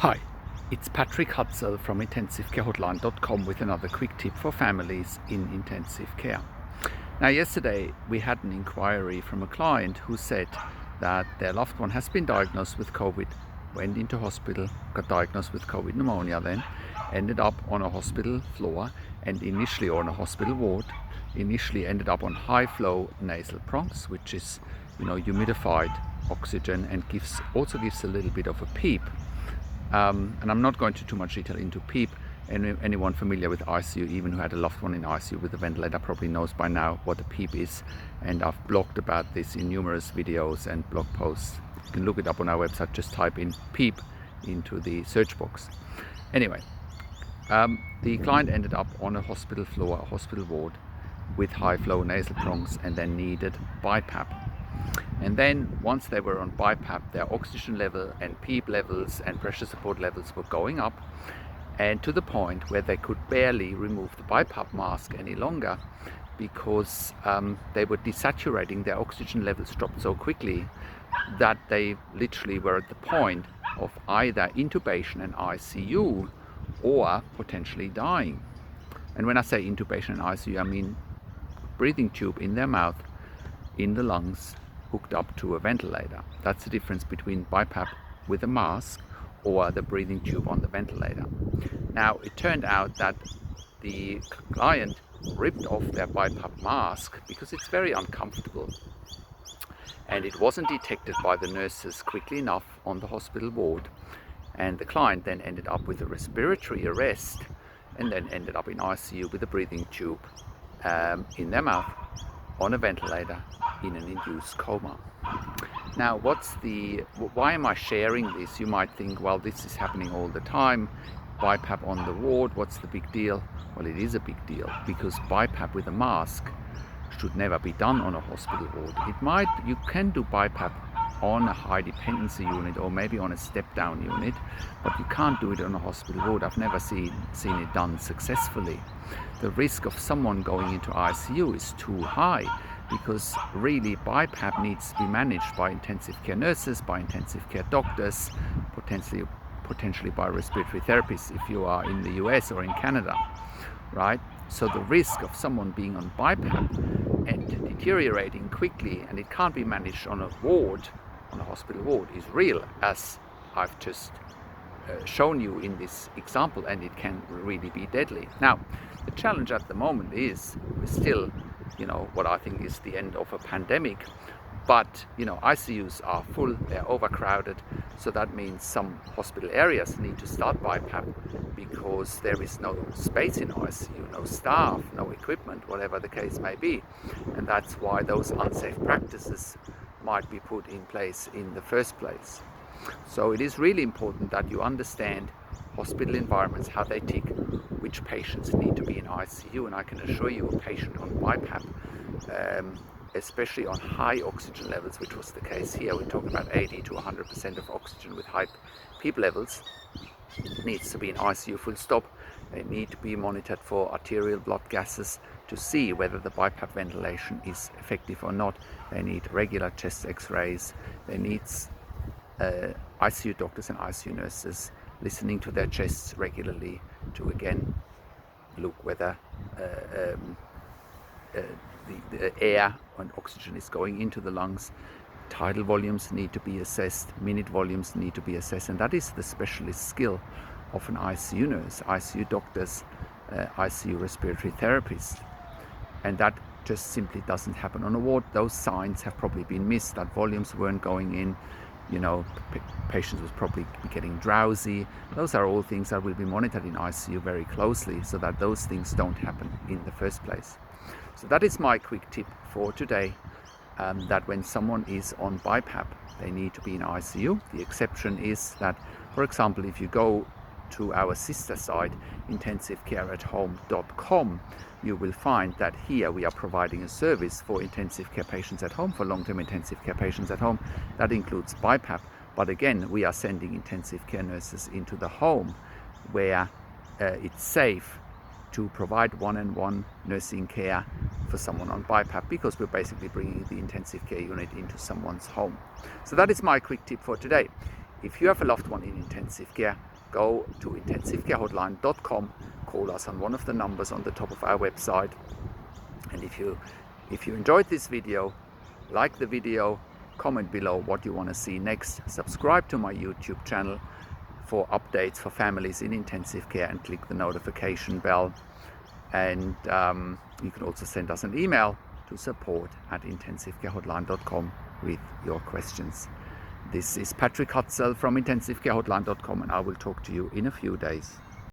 Hi, it's Patrick Hutzel from intensivecarehotline.com with another quick tip for families in intensive care. Now, yesterday we had an inquiry from a client who said that their loved one has been diagnosed with COVID, went into hospital, got diagnosed with COVID pneumonia, then ended up on a hospital floor and initially on a hospital ward, initially ended up on high flow nasal bronchs, which is humidified oxygen and also gives a little bit of a PEEP. And I'm not going to too much detail into PEEP. Anyone familiar with ICU, even who had a loved one in ICU with a ventilator, probably knows by now what a PEEP is, and I've blogged about this in numerous videos and blog posts. You can look it up on our website, just type in PEEP into the search box. Anyway, the client ended up on a hospital floor, a hospital ward with high flow nasal bronchs, and then needed BIPAP. And then once they were on BIPAP, their oxygen level and PEEP levels and pressure support levels were going up, and to the point where they could barely remove the BIPAP mask any longer because they were desaturating. Their oxygen levels dropped so quickly that they literally were at the point of either intubation and ICU or potentially dying. And when I say intubation and ICU, I mean breathing tube in their mouth, in the lungs, hooked up to a ventilator. That's the difference between BiPAP with a mask or the breathing tube on the ventilator. Now, it turned out that the client ripped off their BiPAP mask because it's very uncomfortable, and it wasn't detected by the nurses quickly enough on the hospital ward, and the client then ended up with a respiratory arrest and then ended up in ICU with a breathing tube in their mouth on a ventilator in an induced coma. Now, why am I sharing this? You might think, well, this is happening all the time. BiPAP on the ward, what's the big deal? Well, it is a big deal because BiPAP with a mask should never be done on a hospital ward. You can do BiPAP on a high dependency unit or maybe on a step down unit, but you can't do it on a hospital ward. I've never seen it done successfully. The risk of someone going into ICU is too high because really BiPAP needs to be managed by intensive care nurses, by intensive care doctors, potentially by respiratory therapists if you are in the US or in Canada, right? So the risk of someone being on BiPAP and deteriorating quickly, and it can't be managed on a ward, on a hospital ward, is real, as I've just shown you in this example, and it can really be deadly. Now, the challenge at the moment is we're still, what I think is the end of a pandemic, but ICUs are full, they're overcrowded, so that means some hospital areas need to start BiPAP because there is no space in ICU, no staff, no equipment, whatever the case may be, and that's why those unsafe practices might be put in place in the first place. So it is really important that you understand hospital environments, how they tick, which patients need to be in ICU, and I can assure you a patient on BiPAP, especially on high oxygen levels, which was the case here, we're talking about 80 to 100% of oxygen with high PEEP levels, needs to be in ICU full stop. They need to be monitored for arterial blood gases to see whether the BiPAP ventilation is effective or not. They need regular chest x-rays. They need ICU doctors and ICU nurses listening to their chests regularly to again look whether the air and oxygen is going into the lungs. Tidal volumes need to be assessed, minute volumes need to be assessed, and that is the specialist skill of an ICU nurse, ICU doctors, ICU respiratory therapists, and that just simply doesn't happen on a ward. Those signs have probably been missed, that volumes weren't going in, patients was probably getting drowsy. Those are all things that will be monitored in ICU very closely so that those things don't happen in the first place. So that is my quick tip for today, that when someone is on BiPAP, they need to be in ICU. The exception is that, for example, if you go to our sister site, intensivecareathome.com, you will find that here we are providing a service for intensive care patients at home, for long-term intensive care patients at home. That includes BiPAP, but again, we are sending intensive care nurses into the home where it's safe to provide one-on-one nursing care for someone on BiPAP, because we're basically bringing the intensive care unit into someone's home. So that is my quick tip for today. If you have a loved one in intensive care, go to intensivecarehotline.com, call us on one of the numbers on the top of our website. And if you enjoyed this video, like the video, comment below what you want to see next, subscribe to my YouTube channel for updates for families in intensive care, and click the notification bell. And you can also send us an email to support@intensivecarehotline.com with your questions. This is Patrick Hutzel from intensivecarehotline.com, and I will talk to you in a few days.